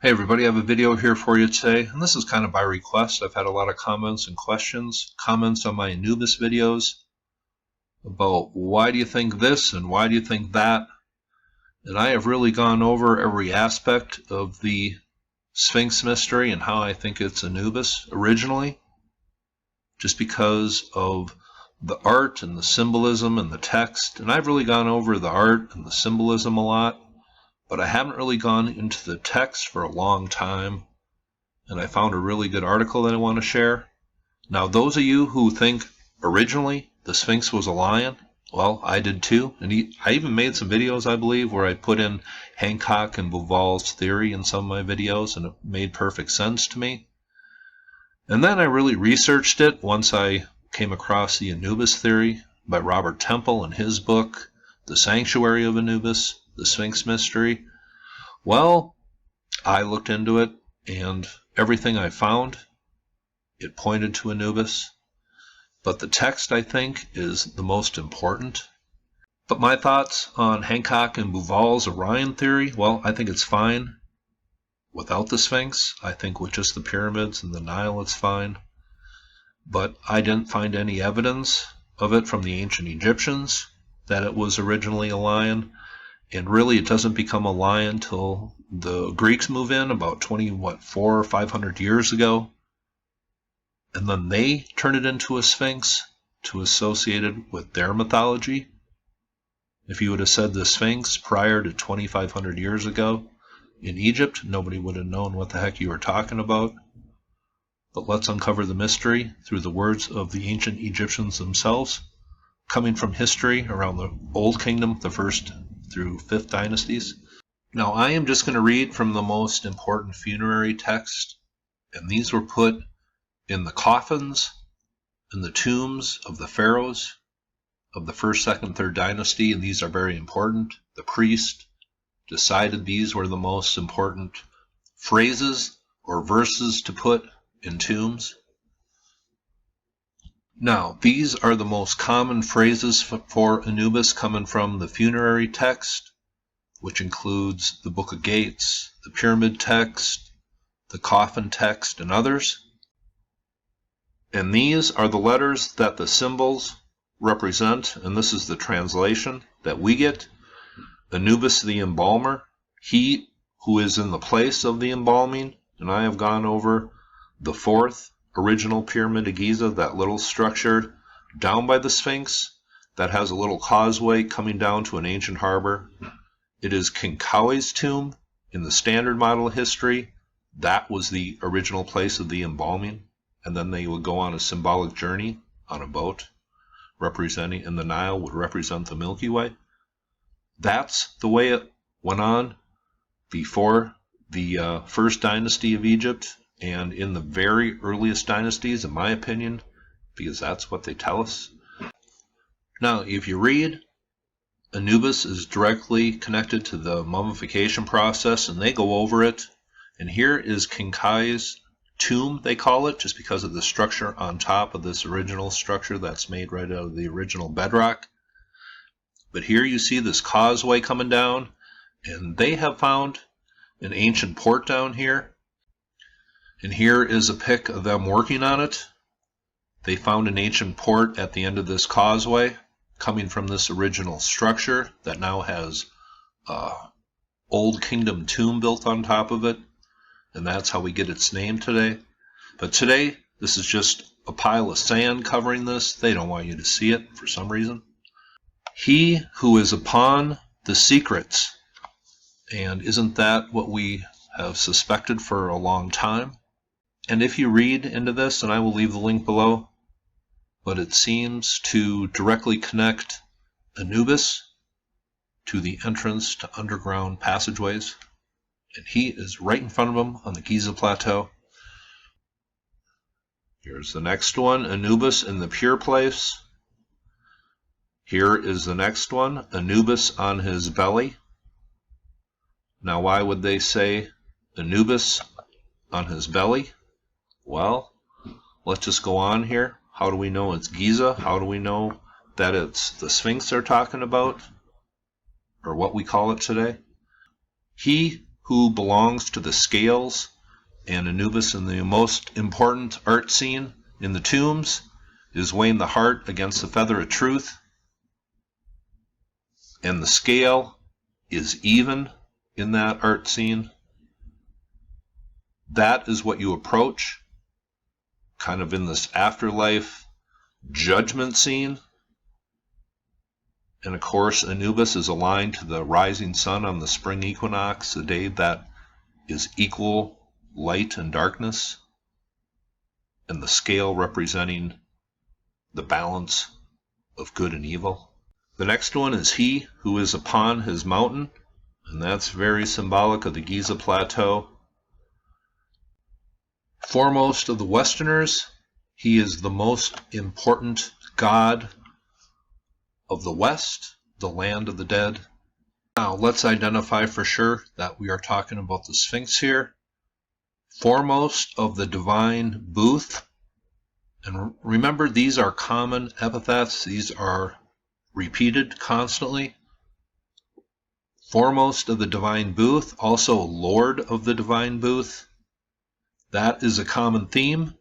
Hey everybody, I have a video here for you today, and this is kind of by request. I've had a lot of comments and comments on my Anubis videos about why do you think this and why do you think that, and I have really gone over every aspect of the Sphinx mystery and how I think it's Anubis originally, just because of the art and the symbolism and the text, and I've really gone over the art and the symbolism a lot. But I haven't really gone into the text for a long time, and I found a really good article that I want to share. Now, those of you who think originally the Sphinx was a lion, well, I did too, and I even made some videos, I believe, where I put in Hancock and Bouval's theory in some of my videos, and it made perfect sense to me. And then I really researched it once I came across the Anubis theory by Robert Temple in his book, The Sanctuary of Anubis, The Sphinx Mystery. Well, I looked into it, and everything I found, it pointed to Anubis. But the text, I think, is the most important. But my thoughts on Hancock and Bouval's Orion theory, well, I think it's fine without the Sphinx. I think with just the pyramids and the Nile, it's fine. But I didn't find any evidence of it from the ancient Egyptians that it was originally a lion. And really, it doesn't become a lion till the Greeks move in about 400 or 500 years ago. And then they turn it into a sphinx to associate it with their mythology. If you would have said the Sphinx prior to 2,500 years ago in Egypt, nobody would have known what the heck you were talking about. But let's uncover the mystery through the words of the ancient Egyptians themselves, coming from history around the Old Kingdom, the first through 5th dynasties. Now, I am just going to read from the most important funerary text, and these were put in the coffins and the tombs of the pharaohs of the 1st, 2nd, 3rd dynasty, and these are very important. The priest decided these were the most important phrases or verses to put in tombs. Now, these are the most common phrases for Anubis coming from the funerary text, which includes the Book of Gates, the pyramid text, the coffin text, and others. And these are the letters that the symbols represent, and this is the translation that we get. Anubis the embalmer, he who is in the place of the embalming, and I have gone over the 4th original pyramid of Giza, that little structure down by the Sphinx that has a little causeway coming down to an ancient harbor. It is King Kaui's tomb in the standard model of history. That was the original place of the embalming, and then they would go on a symbolic journey on a boat, representing, and the Nile would represent the Milky Way. That's the way it went on before the 1st dynasty of Egypt, and in the very earliest dynasties, in my opinion, because that's what they tell us. Now, if you read, Anubis is directly connected to the mummification process, and they go over it. And here is King Kaui's tomb, they call it, just because of the structure on top of this original structure that's made right out of the original bedrock. But here you see this causeway coming down, and they have found an ancient port down here. And here is a pic of them working on it. They found an ancient port at the end of this causeway, coming from this original structure that now has an Old Kingdom tomb built on top of it. And that's how we get its name today. But today, this is just a pile of sand covering this. They don't want you to see it for some reason. He who is upon the secrets. And isn't that what we have suspected for a long time? And if you read into this, and I will leave the link below, but it seems to directly connect Anubis to the entrance to underground passageways. And he is right in front of him on the Giza plateau. Here's the next one, Anubis in the pure place. Here is the next one, Anubis on his belly. Now, why would they say Anubis on his belly? Well, let's just go on here. How do we know it's Giza? How do we know that it's the Sphinx they're talking about? Or what we call it today? He who belongs to the scales, and Anubis in the most important art scene in the tombs is weighing the heart against the feather of truth, and the scale is even in that art scene. That is what you approach kind of in this afterlife judgment scene. And of course, Anubis is aligned to the rising sun on the spring equinox, a day that is equal light and darkness, and the scale representing the balance of good and evil. The next one is he who is upon his mountain, and that's very symbolic of the Giza plateau. Foremost of the Westerners, he is the most important god of the West, the land of the dead. Now let's identify for sure that we are talking about the Sphinx here. Foremost of the divine booth. And remember, these are common epithets. These are repeated constantly. Foremost of the divine booth, also Lord of the divine booth. That is a common theme.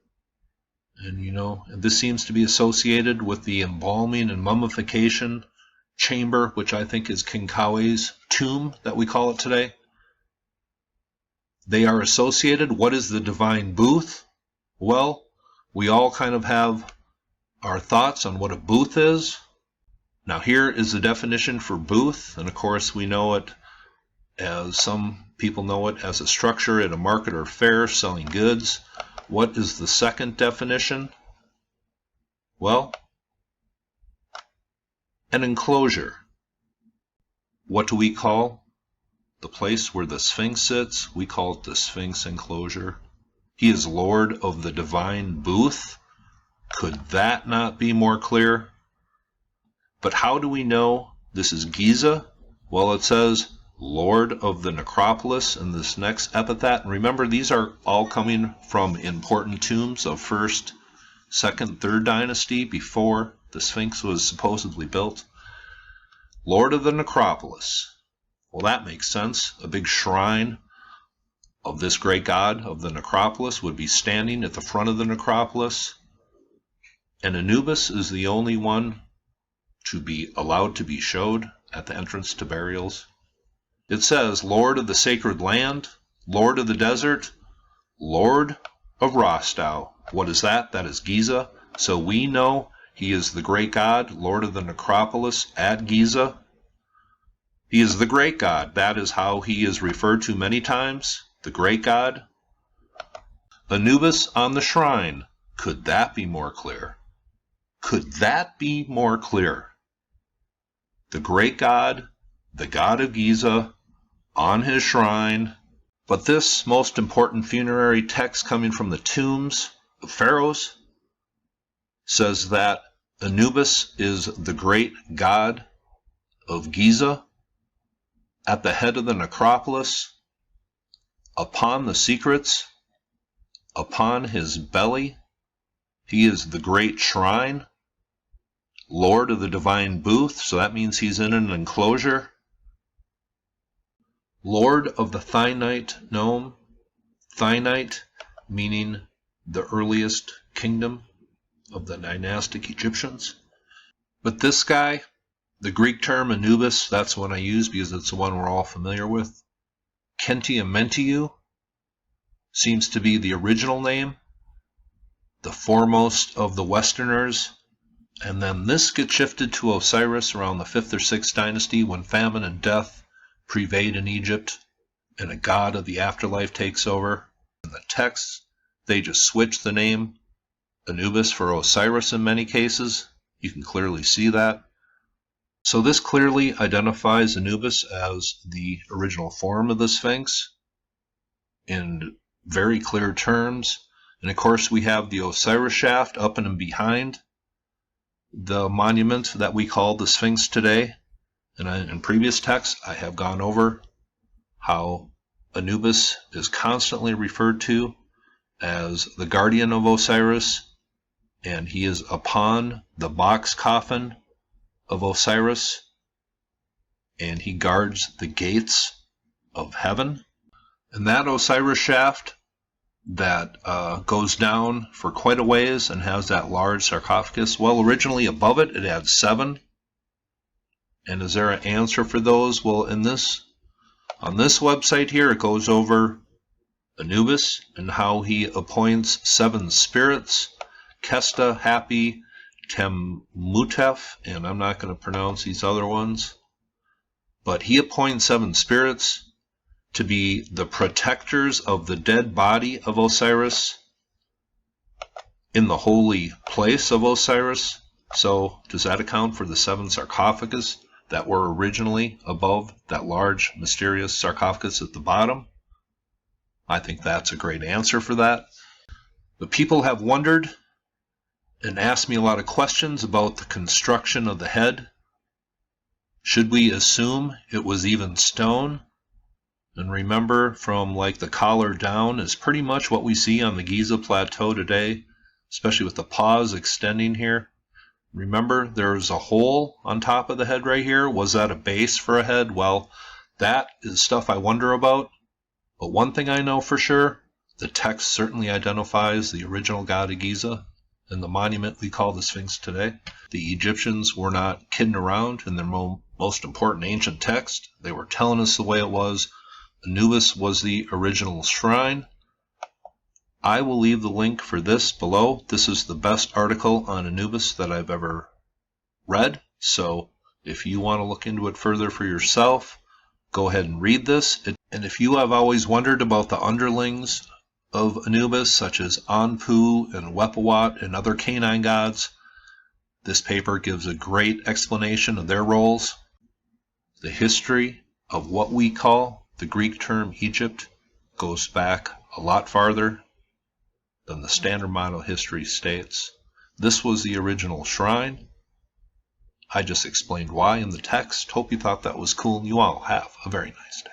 And this seems to be associated with the embalming and mummification chamber, which I think is King Kawe's tomb that we call it today. They are associated. What is the divine booth? Well, we all kind of have our thoughts on what a booth is. Now here is the definition for booth, and of course we know it as, some people know it as a structure at a market or fair selling goods. What is the second definition? Well, an enclosure. What do we call the place where the Sphinx sits? We call it the Sphinx enclosure. He is Lord of the divine booth. Could that not be more clear? But how do we know this is Giza? Well, it says Lord of the necropolis in this next epithet. And remember, these are all coming from important tombs of 1st, 2nd, 3rd dynasty before the Sphinx was supposedly built. Lord of the necropolis. Well, that makes sense. A big shrine of this great god of the necropolis would be standing at the front of the necropolis. And Anubis is the only one to be allowed to be showed at the entrance to burials. It says, Lord of the sacred land, Lord of the desert, Lord of Rostau. What is that? That is Giza. So we know he is the great god, Lord of the necropolis at Giza. He is the great god. That is how he is referred to many times, the great god. Anubis on the shrine. Could that be more clear? Could that be more clear? The great god, the god of Giza, on his shrine. But this most important funerary text coming from the tombs of pharaohs says that Anubis is the great god of Giza at the head of the necropolis, upon the secrets, upon his belly. He is the great shrine, Lord of the divine booth, so that means he's in an enclosure. Lord of the Thinite nome, Thinite meaning the earliest kingdom of the dynastic Egyptians. But this guy, the Greek term Anubis, that's the one I use because it's the one we're all familiar with. Khentiamentiu seems to be the original name, the foremost of the Westerners. And then this gets shifted to Osiris around the 5th or 6th dynasty when famine and death prevailed in Egypt and a god of the afterlife takes over. In the texts, they just switch the name Anubis for Osiris in many cases. You can clearly see that. So this clearly identifies Anubis as the original form of the Sphinx in very clear terms. And of course we have the Osiris shaft up and behind the monument that we call the Sphinx today. And in previous texts I have gone over how Anubis is constantly referred to as the guardian of Osiris, and he is upon the box coffin of Osiris, and he guards the gates of heaven. And that Osiris shaft that goes down for quite a ways and has that large sarcophagus, well, originally above it, it had 7. And is there an answer for those? Well, on this website here, it goes over Anubis and how he appoints 7 spirits, Kesta, Happy, Temutef, and I'm not going to pronounce these other ones, but he appoints 7 spirits to be the protectors of the dead body of Osiris in the holy place of Osiris. So does that account for the 7 sarcophagus that were originally above that large mysterious sarcophagus at the bottom? I think that's a great answer for that. But people have wondered and asked me a lot of questions about the construction of the head. Should we assume it was even stone? And remember, from like the collar down is pretty much what we see on the Giza plateau today, especially with the paws extending here. Remember, there's a hole on top of the head right here. Was that a base for a head? Well, that is stuff I wonder about. But one thing I know for sure, the text certainly identifies the original god of Giza and the monument we call the Sphinx today. The Egyptians were not kidding around in their most important ancient text. They were telling us the way it was. Anubis was the original shrine. I will leave the link for this below. This is the best article on Anubis that I've ever read. So if you want to look into it further for yourself, go ahead and read this. And if you have always wondered about the underlings of Anubis, such as Anpu and Wepawat and other canine gods, this paper gives a great explanation of their roles. The history of what we call the Greek term Egypt goes back a lot farther than the standard model history states. This was the original shrine. I just explained why in the text. Hope you thought that was cool, and you all have a very nice day.